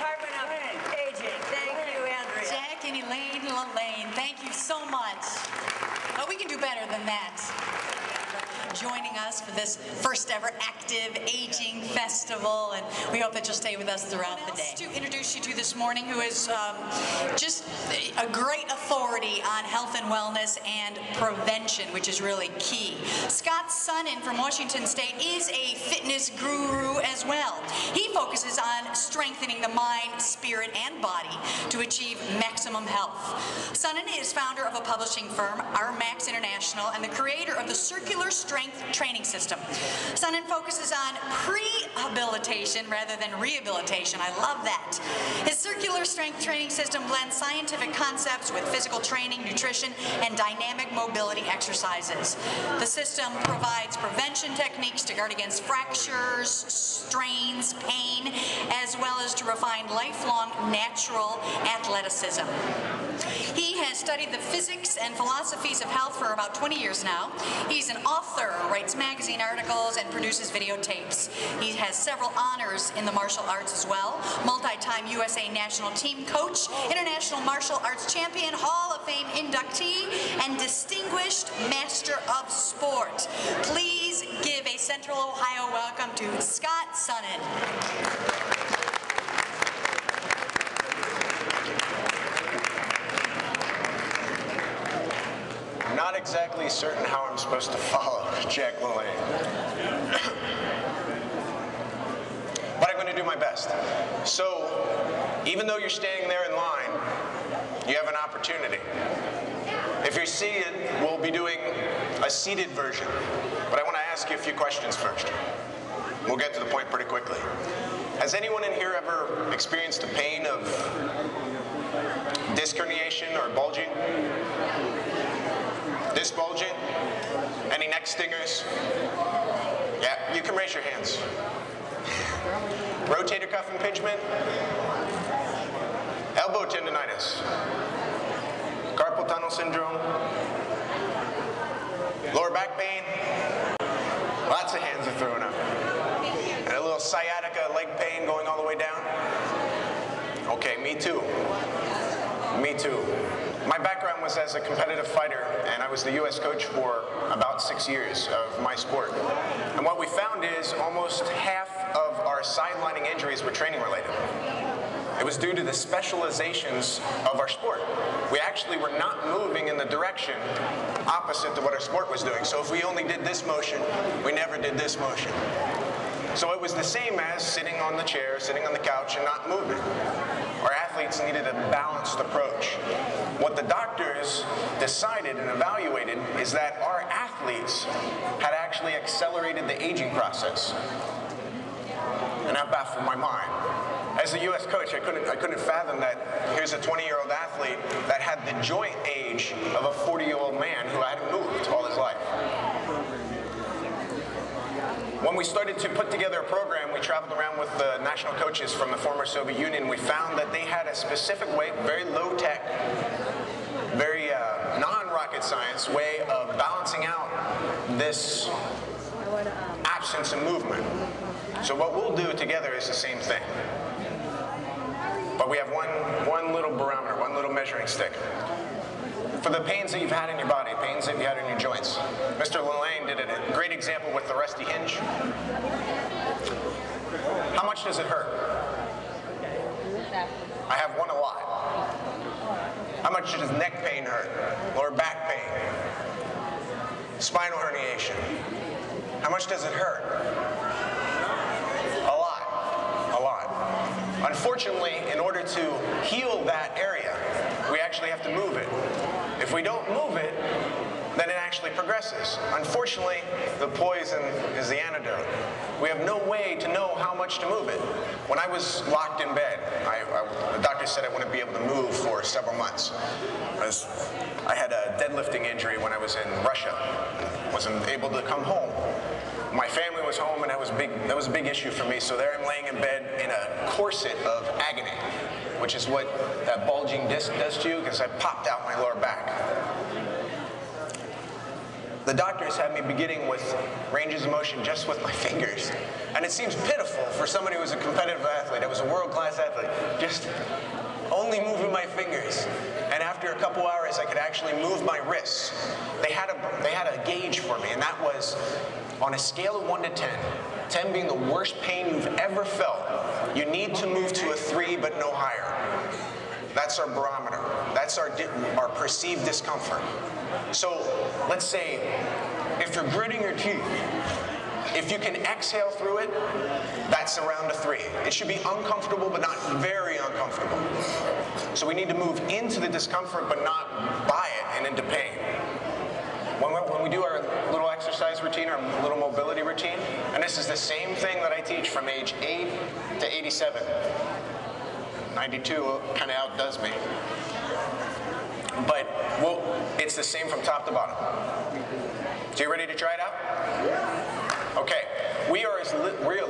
Department of Aging. Thank you, Andrea. Jack and Elaine, thank you so much. But we can do better than that. Joining us for this first ever Active Aging Festival, and we hope that you'll stay with us throughout the day. To introduce you to this morning, who is just a great authority on health and wellness and prevention, which is really key. Scott Sonnen from Washington State is a fitness guru as well. He focuses on strengthening the mind, spirit, and body to achieve maximum health. Sonnen is founder of a publishing firm, RMAX International, and the creator of the Circular Strength Training System. Sonnen focuses on prehabilitation rather than rehabilitation. I love that. His Circular Strength Training System blends scientific concepts with physical training, nutrition, and dynamic mobility exercises. The system provides prevention techniques to guard against fractures, strains, pain, as well as to refine lifelong natural athleticism. He has studied the physics and philosophies of health for about 20 years now. He's an author, writes magazine articles, and produces videotapes. He has several honors in the martial arts as well. Multi-time USA national team coach, international martial arts champion, Hall of Fame inductee, and distinguished master of sport. Please give a Central Ohio welcome to Scott Sonnen. Not exactly certain how I'm supposed to follow Jack LaLanne. But I'm going to do my best. So, even though you're standing there in line, you have an opportunity. If you're seated, we'll be doing a seated version. But I want to ask you a few questions first. We'll get to the point pretty quickly. Has anyone in here ever experienced the pain of disc herniation or bulging? Disc bulging? Any neck stingers? Yeah, you can raise your hands. Rotator cuff impingement? Elbow tendonitis? Carpal tunnel syndrome? Lower back pain? Lots of hands are thrown up. And a little sciatica leg pain going all the way down? Okay, me too. Me too. My background was as a competitive fighter, and I was the U.S. coach for about 6 years of my sport. And what we found is almost half of our sidelining injuries were training related. It was due to the specializations of our sport. We actually were not moving in the direction opposite to what our sport was doing. So if we only did this motion, we never did this motion. So it was the same as sitting on the chair, sitting on the couch, and not moving. Our athletes needed a balanced approach. What the doctors decided and evaluated is that our athletes had actually accelerated the aging process. And that baffled my mind. As a U.S. coach, I couldn't fathom that here's a 20-year-old athlete that had the joint age of a 40-year-old man who hadn't moved all his life. When we started to put together a program, we traveled around with the national coaches from the former Soviet Union. We found that they had a specific way, very low-tech, very non-rocket science way of balancing out this absence of movement. So what we'll do together is the same thing. But we have one little barometer, one little measuring stick. For the pains that you've had in your body, pains that you've had in your joints. Mr. LaLanne did a great example with the rusty hinge. How much does it hurt? I have one a lot. How much does neck pain hurt? Lower back pain? Spinal herniation? How much does it hurt? A lot. A lot. Unfortunately, in order to heal that area, we actually have to move it. If we don't move it, then it actually progresses. Unfortunately, the poison is the antidote. We have no way to know how much to move it. When I was locked in bed, the doctor said I wouldn't be able to move for several months. I had a deadlifting injury when I was in Russia. Wasn't able to come home. My family was home, and that was a big issue for me. So there I'm laying in bed in a corset of agony, which is what that bulging disc does to you, because I popped out my lower back. The doctors had me beginning with ranges of motion just with my fingers. And it seems pitiful for somebody who was a competitive athlete, I was a world-class athlete, just only moving my fingers. And after a couple hours, I could actually move my wrists. They had a gauge for me, and that was on a scale of 1 to 10, 10 being the worst pain you've ever felt. You need to move to a 3, but no higher. That's our barometer. That's our perceived discomfort. So let's say if you're gritting your teeth, if you can exhale through it, that's around a 3. It should be uncomfortable, but not very uncomfortable. So we need to move into the discomfort, but not by it and into pain. When we do our little exercise routine, our little mobility routine, and this is the same thing that I teach from age 8 to 87. 92 kind of outdoes me. But it's the same from top to bottom. So you ready to try it out? Okay. We are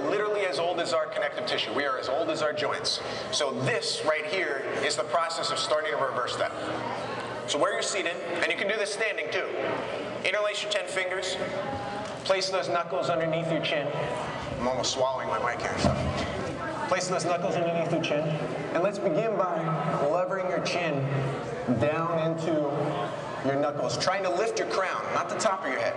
literally as old as our connective tissue. We are as old as our joints. So this right here is the process of starting to reverse that. So where you're seated, and you can do this standing too. Interlace your 10 fingers. Place those knuckles underneath your chin. I'm almost swallowing my mic here. So. Place those knuckles underneath your chin. And let's begin by levering your chin down into your knuckles. Trying to lift your crown, not the top of your head,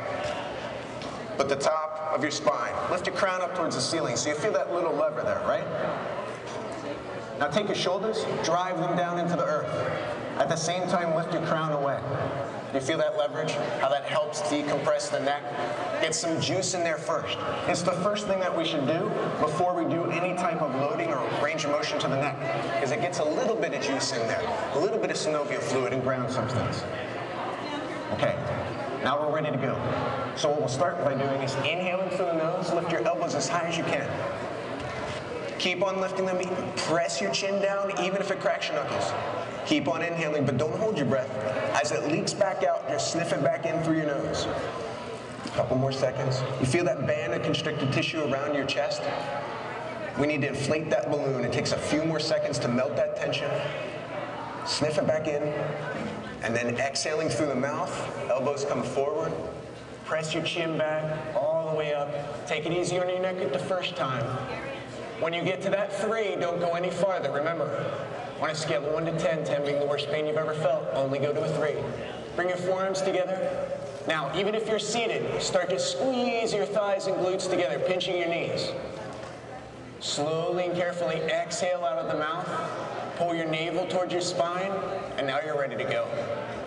but the top of your spine. Lift your crown up towards the ceiling so you feel that little lever there, right? Now take your shoulders, drive them down into the earth. At the same time, lift your crown away. You feel that leverage? How that helps decompress the neck? Get some juice in there first. It's the first thing that we should do before we do any type of loading or range of motion to the neck, because it gets a little bit of juice in there, a little bit of synovial fluid and ground substance. Okay, now we're ready to go. So what we'll start by doing is inhaling through the nose, lift your elbows as high as you can. Keep on lifting them, press your chin down even if it cracks your knuckles. Keep on inhaling, but don't hold your breath. As it leaks back out, just sniff it back in through your nose. A couple more seconds. You feel that band of constricted tissue around your chest? We need to inflate that balloon. It takes a few more seconds to melt that tension. Sniff it back in, and then exhaling through the mouth, elbows come forward. Press your chin back all the way up. Take it easy on your neck at the first time. When you get to that 3, don't go any farther. Remember, on a scale of 1 to 10, 10 being the worst pain you've ever felt, only go to a 3. Bring your forearms together. Now, even if you're seated, start to squeeze your thighs and glutes together, pinching your knees. Slowly and carefully exhale out of the mouth. Pull your navel towards your spine, and now you're ready to go.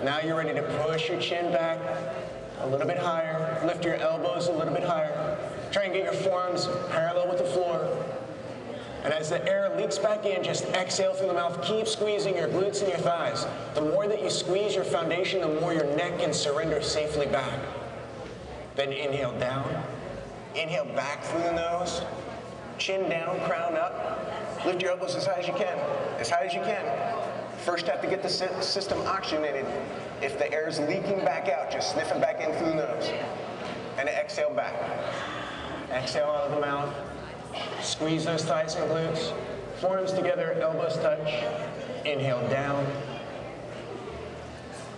Now you're ready to push your chin back a little bit higher. Lift your elbows a little bit higher. Try and get your forearms parallel with the floor. And as the air leaks back in, just exhale through the mouth. Keep squeezing your glutes and your thighs. The more that you squeeze your foundation, the more your neck can surrender safely back. Then inhale down. Inhale back through the nose. Chin down, crown up. Lift your elbows as high as you can. As high as you can. First, have to get the system oxygenated. If the air is leaking back out, just sniff it back in through the nose. And exhale back. Exhale out of the mouth. Squeeze those thighs and glutes. Forearms together, elbows touch. Inhale down.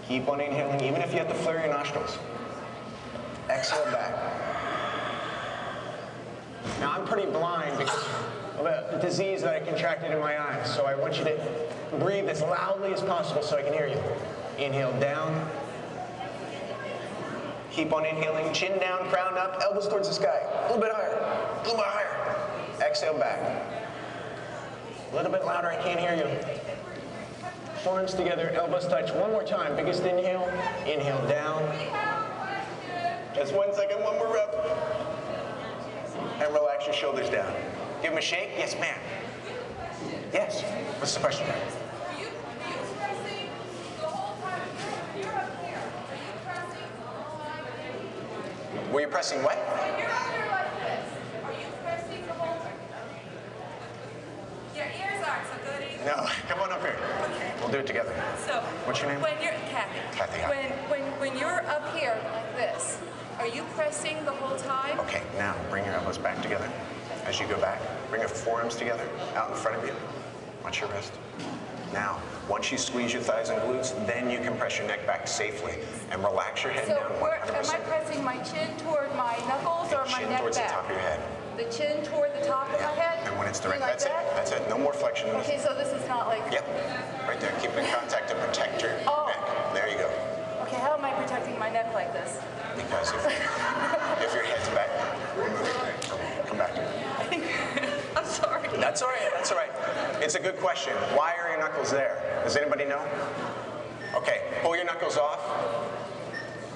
Keep on inhaling, even if you have to flare your nostrils. Exhale back. Now I'm pretty blind because of a disease that I contracted in my eyes, so I want you to breathe as loudly as possible so I can hear you. Inhale down. Keep on inhaling, chin down, crown up, elbows towards the sky. A little bit higher, a little bit higher. Exhale back. A little bit louder, I can't hear you. Forearms together, elbows touch. One more time, biggest inhale. Inhale down. Just 1 second, one more rep. And relax your shoulders down. Give them a shake. Yes, ma'am. Yes. What's the question? Are you pressing the whole time? You're up here. Are you pressing the whole time? Were you pressing what? When you're up here like this, are you pressing the whole time? Your ears aren't so good either. No, come on up here. Okay. We'll do it together. So, what's your name? When you're Kathy. Kathy, yeah. When you're up here like this, are you pressing the whole time? Okay, now bring your elbows back together. As you go back, bring your forearms together out in front of you. Watch your wrist. Now, once you squeeze your thighs and glutes, then you can press your neck back safely and relax your head So down 100%. am I pressing my chin toward my knuckles or my Chin neck towards back? the top of your head. The chin toward the top of my head? And when it's direct, Like that's it. that? That's it. No more flexion. Okay, so this is not not like... Yep, right there. Keep in contact to protect your neck. There you go. Okay, how am I protecting my neck like this? Because if your head's back, come back. I'm sorry. That's all right, that's all right. It's a good question. Why are your knuckles there? Does anybody know? Okay, pull your knuckles off.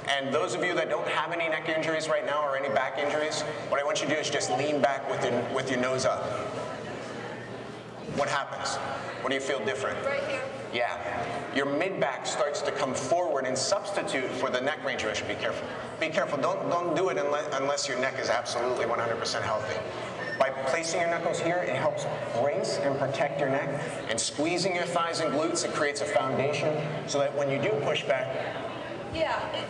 And those of you that don't have any neck injuries right now or any back injuries, what I want you to do is just lean back with your nose up. What happens? What do you feel different? Right here. Yeah. Your mid-back starts to come forward and substitute for the neck range of motion. Be careful. Be careful. Don't do it unless your neck is absolutely 100% healthy. By placing your knuckles here, it helps brace and protect your neck. And squeezing your thighs and glutes, it creates a foundation so that when you do push back, Yeah, it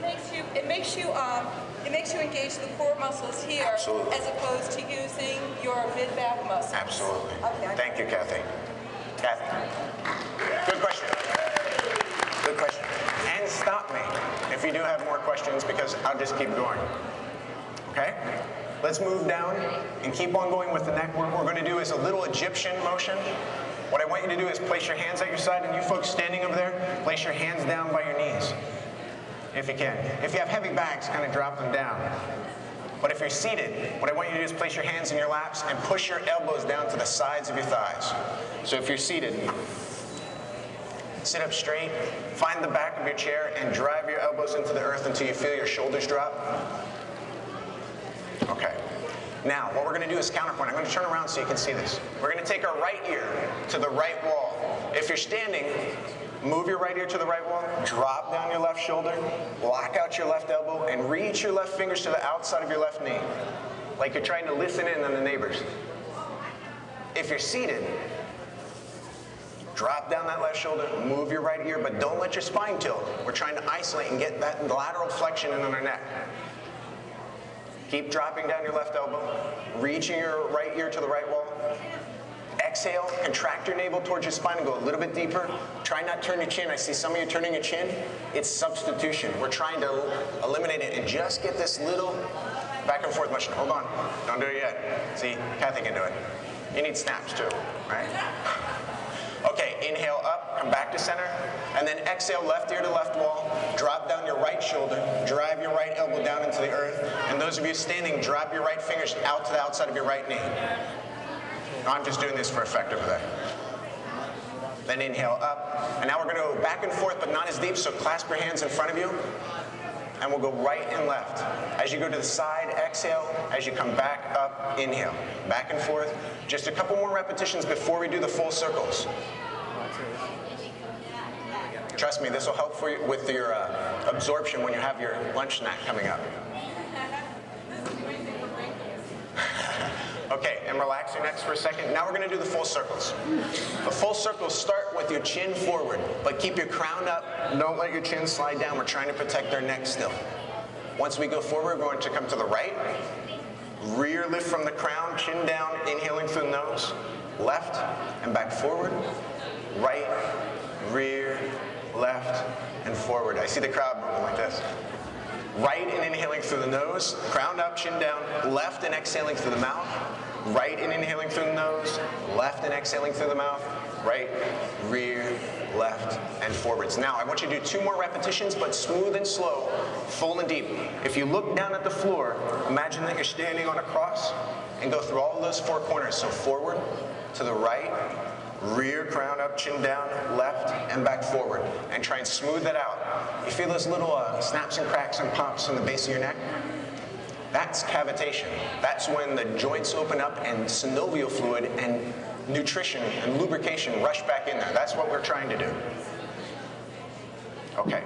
makes you engage the core muscles here. Absolutely. As opposed to using your mid-back muscles. absolutely. Okay. Thank you, Kathy. Kathy. Good question. Good question. And stop me if you do have more questions, because I'll just keep going. Okay? Let's move down and keep on going with the neck. What we're going to do is a little Egyptian motion. What I want you to do is place your hands at your side, and you folks standing over there, place your hands down by your knees, if you can. If you have heavy backs, kind of drop them down. But if you're seated, what I want you to do is place your hands in your laps and push your elbows down to the sides of your thighs. So if you're seated, sit up straight, find the back of your chair, and drive your elbows into the earth until you feel your shoulders drop. Okay. Now, what we're going to do is counterpoint. I'm going to turn around so you can see this. We're going to take our right ear to the right wall. If you're standing, move your right ear to the right wall, drop down your left shoulder, lock out your left elbow, and reach your left fingers to the outside of your left knee, like you're trying to listen in on the neighbors. If you're seated, drop down that left shoulder, move your right ear, but don't let your spine tilt. We're trying to isolate and get that lateral flexion in on our neck. Keep dropping down your left elbow, reaching your right ear to the right wall. Exhale, contract your navel towards your spine and go a little bit deeper. Try not to turn your chin. I see some of you turning your chin. It's substitution. We're trying to eliminate it and just get this little back and forth motion. Hold on. Don't do it yet. See, Kathy can do it. You need snaps too, right? Okay, inhale up, come back to center, and then exhale left ear to left wall, drop down your right shoulder, drive your right elbow down into the earth, and those of you standing, drop your right fingers out to the outside of your right knee. No, I'm just doing this for effect over there. Then inhale up, and now we're going to go back and forth, but not as deep, so clasp your hands in front of you, and we'll go right and left. As you go to the side, exhale. As you come back up, inhale. Back and forth. Just a couple more repetitions before we do the full circles. Trust me, this will help for you with your absorption when you have your lunch snack coming up. Okay, and relax your necks for a second. Now we're going to do the full circles. The full circles start with your chin forward, but keep your crown up. Don't let your chin slide down. We're trying to protect our neck still. Once we go forward, we're going to come to the right. Rear lift from the crown, chin down, inhaling through the nose. Left and back forward. Right, rear, left, and forward. I see the crowd moving like this. Right and inhaling through the nose, crown up, chin down, left and exhaling through the mouth, right and inhaling through the nose, left and exhaling through the mouth, right, rear, left, and forwards. Now, I want you to do 2 more repetitions, but smooth and slow, full and deep. If you look down at the floor, imagine that you're standing on a cross and go through all of those 4 corners. So forward, to the right, rear, crown up, chin down, left, and back forward. And try and smooth that out. You feel those little snaps and cracks and pops in the base of your neck? That's cavitation. That's when the joints open up and synovial fluid and nutrition and lubrication rush back in there. That's what we're trying to do. Okay.